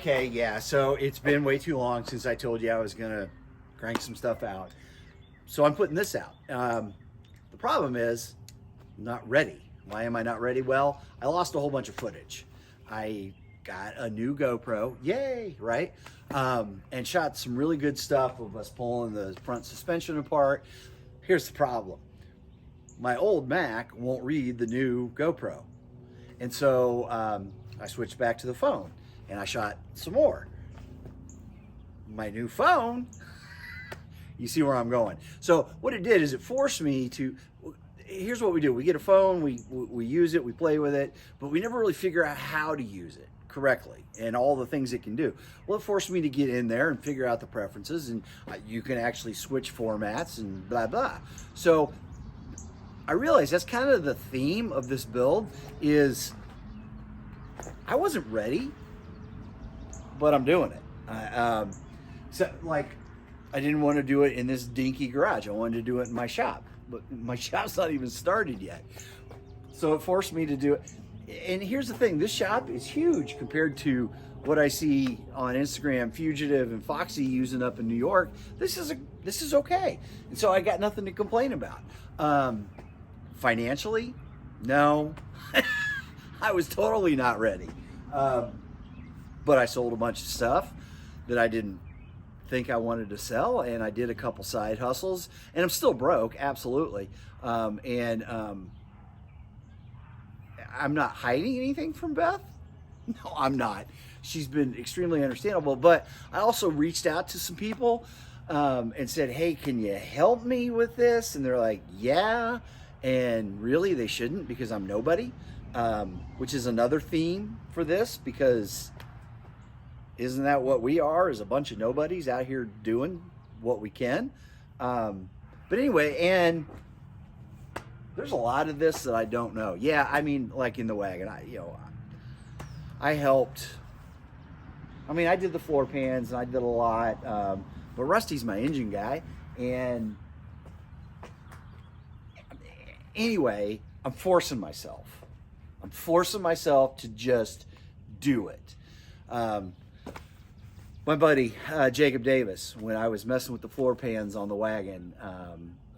Okay, yeah, so it's been way too long since I told you I was going to crank some stuff out. So I'm putting this out. The problem is, I'm not ready. Why am I not ready? Well, I lost a whole bunch of footage. I got a new GoPro, yay, right? And shot some really good stuff of us pulling the front suspension apart. Here's the problem. My old Mac won't read the new GoPro. And so I switched back to the phone and I shot some more. My new phone, you see where I'm going. So what it did is it forced me to, here's what we do. We get a phone, we use it, we play with it, but we never really figure out how to use it correctly and all the things it can do. Well, it forced me to get in there and figure out the preferences, and you can actually switch formats and blah, blah. So I realized that's kind of the theme of this build is I wasn't ready, but I'm doing it. So like, I didn't want to do it in this dinky garage. I wanted to do it in my shop, but my shop's not even started yet. So it forced me to do it. And here's the thing, this shop is huge compared to what I see on Instagram, Fugitive and Foxy using up in New York. This is okay. And so I got nothing to complain about. Financially, no. I was totally not ready. But I sold a bunch of stuff that I didn't think I wanted to sell, and I did a couple side hustles, and I'm still broke, absolutely. I'm not hiding anything from Beth. No, I'm not. She's been extremely understandable, but I also reached out to some people and said, hey, can you help me with this? And they're like, yeah. And really, they shouldn't, because I'm nobody, which is another theme for this, because isn't that what we are, is a bunch of nobodies out here doing what we can? But anyway, and there's a lot of this that I don't know. Yeah, I mean, like in the wagon, I helped. I mean, I did the floor pans and I did a lot, but Rusty's my engine guy. And anyway, I'm forcing myself. I'm forcing myself to just do it. My buddy, Jacob Davis, when I was messing with the floor pans on the wagon,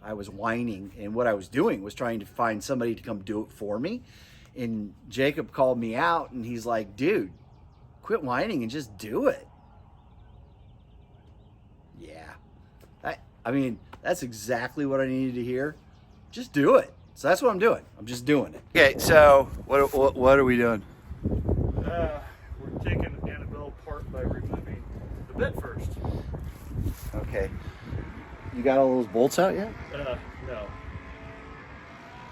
I was whining, and what I was doing was trying to find somebody to come do it for me. And Jacob called me out, and he's like, dude, quit whining and just do it. Yeah. I mean, that's exactly what I needed to hear. Just do it. So that's what I'm doing. I'm just doing it. Okay, so what are we doing? We're taking Annabelle apart by removing the bed first. Okay. You got all those bolts out yet? No.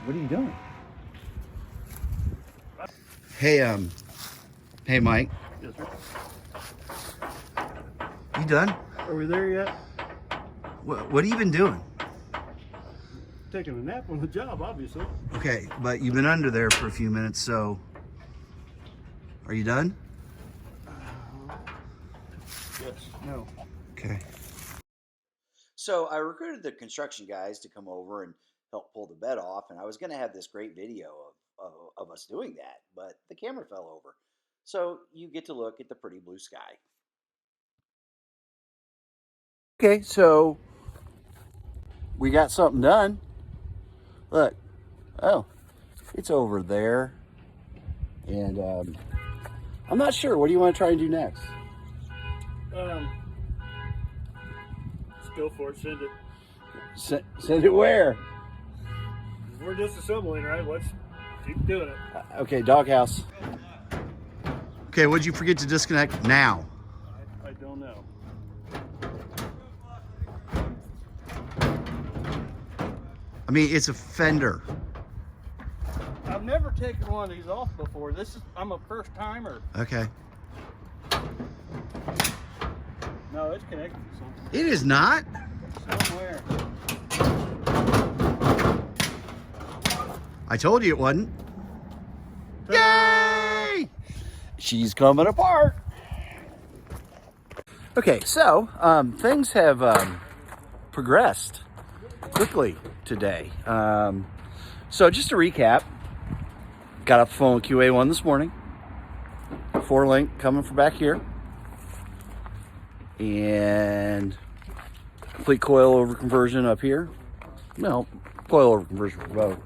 What are you doing? Hey, Mike. Yes, sir. You done? Are we there yet? What have you been doing? Taking a nap on the job, obviously. Okay, but you've been under there for a few minutes, so are you done? Yes. No. Okay. So I recruited the construction guys to come over and help pull the bed off, and I was going to have this great video of us doing that, but the camera fell over. So you get to look at the pretty blue sky. Okay, so we got something done. Look, oh, it's over there. And I'm not sure. What do you want to try and do next? Let's go for it. Send it. Send it where? We're disassembling, right? Let's keep doing it. Okay, doghouse. Okay, what'd you forget to disconnect now? I don't know. I mean, it's a fender. I've never taken one of these off before. I'm a first timer. Okay. No, it's connected to something. It is not. Somewhere. I told you it wasn't. Yay! She's coming apart. Okay, so things have progressed quickly today. So just to recap, got off the phone with QA1 this morning. 4-link coming from back here. and complete coilover conversion up here. No, coilover conversion for both.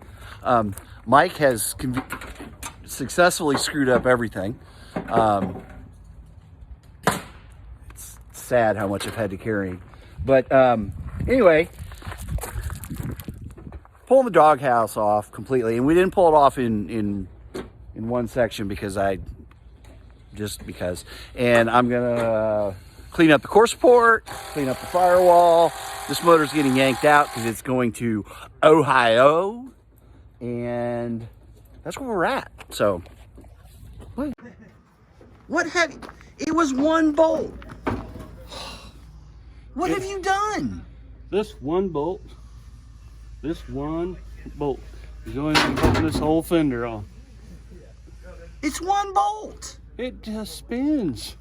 Mike has successfully screwed up everything. It's sad how much I've had to carry. But anyway, pulling the doghouse off completely. And we didn't pull it off in one section because And I'm going to clean up the core support, clean up the firewall. This motor's getting yanked out because it's going to Ohio. And that's where we're at. So, what have it was one bolt. What have you done? This one bolt is going to hold this whole fender on. It's one bolt. It just spins.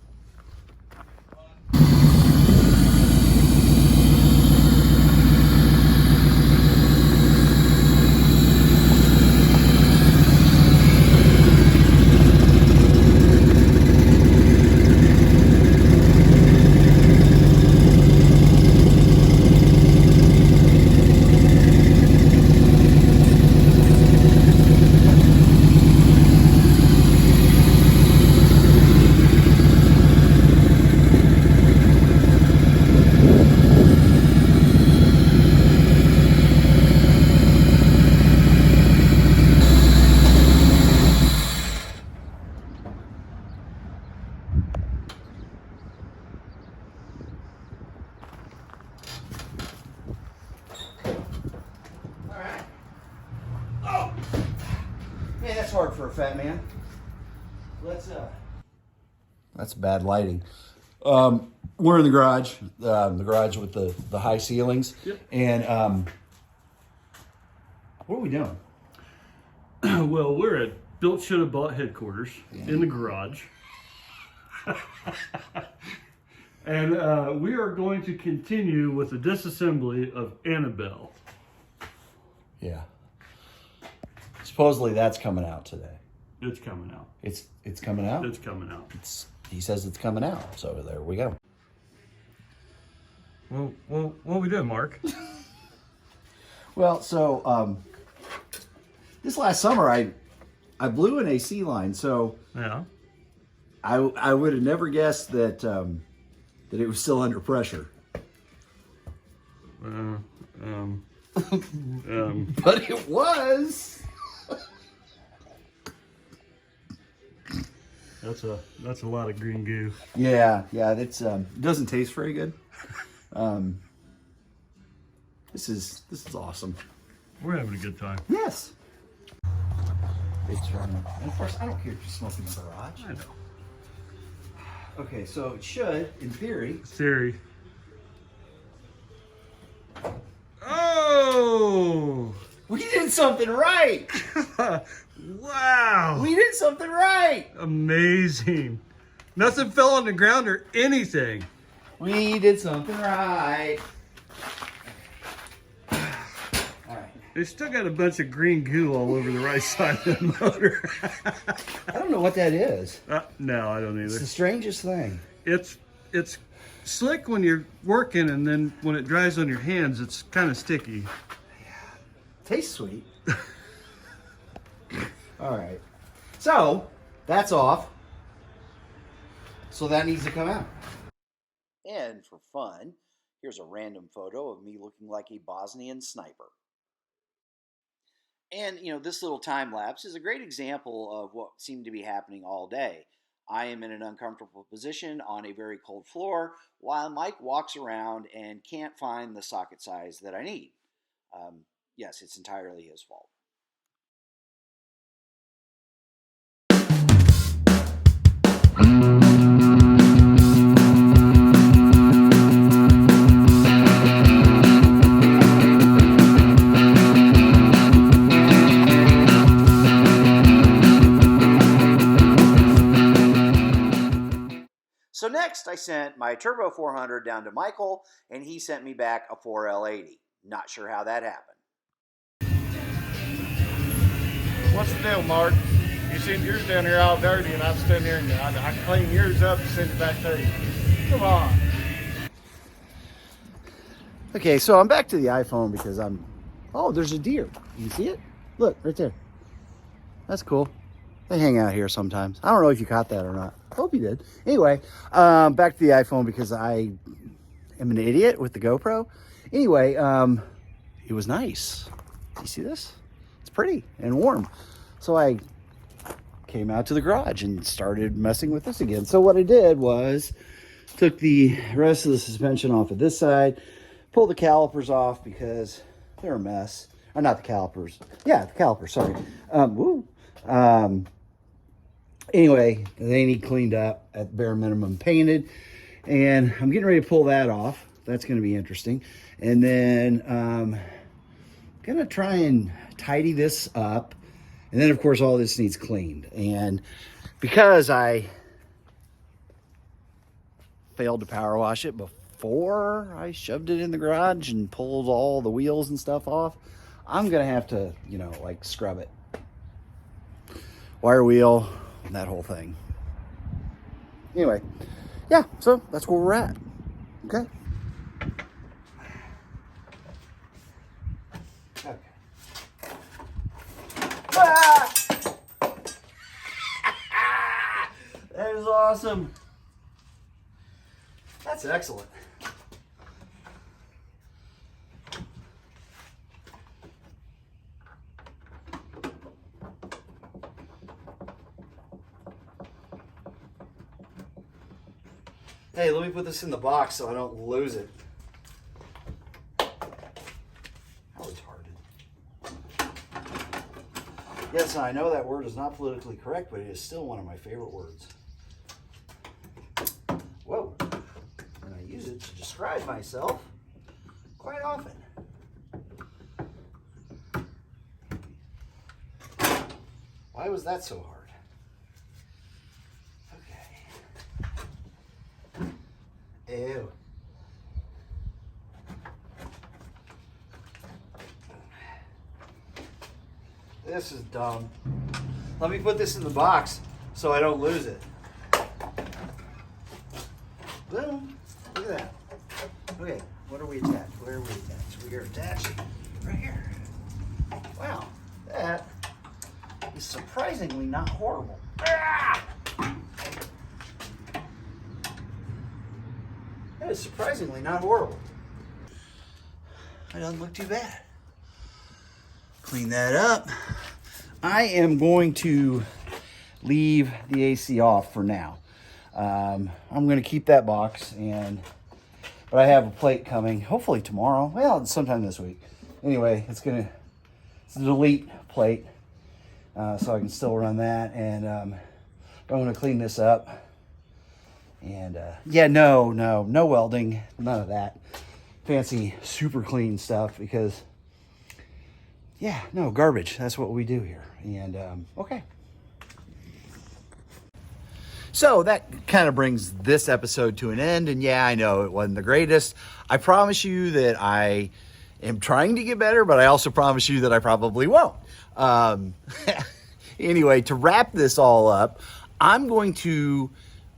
Man, that's hard for a fat man. That's bad lighting. We're in the garage with the high ceilings. Yep. And what are we doing? Well, we're at Built Should Have Bought headquarters in the garage. And we are going to continue with the disassembly of Annabelle. Yeah. Supposedly that's coming out today. It's coming out. It's coming out? It's coming out. He says it's coming out. So there we go. Well, what we doing, Mark? Well, so this last summer I blew an AC line, so Yeah. I would have never guessed that that it was still under pressure. But it was. That's a lot of green goo. Yeah, it's doesn't taste very good. This is awesome. We're having a good time. Yes. It's and of course I don't care if you smoke in the garage. I know. Okay, so it should, in theory. Siri. Oh! We did something right. Wow! We did something right. Amazing. Nothing fell on the ground or anything. We did something right. All right. They still got a bunch of green goo all over the right side of the motor. I don't know what that is. No, I don't It's either. the strangest thing. It's slick when you're working, and then when it dries on your hands, it's kind of sticky. Tastes sweet. All right. So that's off. So that needs to come out. And for fun, here's a random photo of me looking like a Bosnian sniper. And, this little time lapse is a great example of what seemed to be happening all day. I am in an uncomfortable position on a very cold floor while Mike walks around and can't find the socket size that I need. Yes, it's entirely his fault. So next I sent my Turbo 400 down to Michael, and he sent me back a 4L80. Not sure how that happened. What's the deal, Mark? You send yours down here all dirty, and I'm standing here and I clean yours up and send it back to you. Come on. Okay, so I'm back to the iPhone because oh, there's a deer. You see it? Look, right there. That's cool. They hang out here sometimes. I don't know if you caught that or not. Hope you did. Anyway, back to the iPhone because I am an idiot with the GoPro. Anyway, it was nice. You see this? It's pretty and warm. So I came out to the garage and started messing with this again. So what I did was took the rest of the suspension off of this side, pulled the calipers off because they're a mess. Or not the calipers. Yeah, the calipers, sorry. Anyway, they need cleaned up, at bare minimum painted. And I'm getting ready to pull that off. That's going to be interesting. And then going to try and tidy this up. And then, of course, all this needs cleaned. And because I failed to power wash it before I shoved it in the garage and pulled all the wheels and stuff off, I'm going to have to, you know, like scrub it. Wire wheel, and that whole thing. Anyway, yeah, so that's where we're at. Okay. Okay. Ah! That is awesome. That's excellent. Hey, let me put this in the box so I don't lose it. How retarded. Yes, I know that word is not politically correct, but it is still one of my favorite words. Whoa. And I use it to describe myself quite often. Why was that so hard? Ew. This is dumb. Let me put this in the box so I don't lose it. Boom. Look at that. Okay, what are we attached? Where are we attached? We are attached right here. Wow, that is surprisingly not horrible. Ah! That is surprisingly not horrible. It doesn't look too bad. Clean that up. I am going to leave the AC off for now. I'm going to keep that box, but I have a plate coming, hopefully tomorrow. Well, sometime this week. Anyway, it's a delete plate, so I can still run that. And I'm going to clean this up. And yeah, no welding, none of that fancy super clean stuff because yeah, no garbage. That's what we do here. And okay. So that kind of brings this episode to an end. And yeah, I know it wasn't the greatest. I promise you that I am trying to get better, but I also promise you that I probably won't. Anyway, to wrap this all up, I'm going to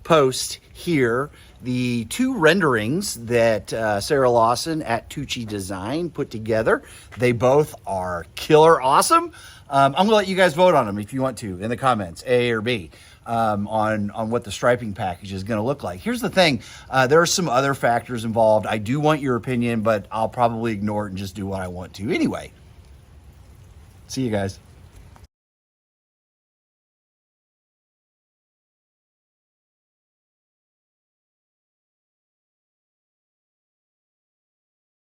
post here the two renderings that Sarah Lawson at Tucci Design put together. They both are killer awesome. I'm gonna let you guys vote on them if you want to in the comments, A or B, on what the striping package is gonna look like. Here's the thing, there are some other factors involved. I do want your opinion, but I'll probably ignore it and just do what I want to. Anyway, see you guys.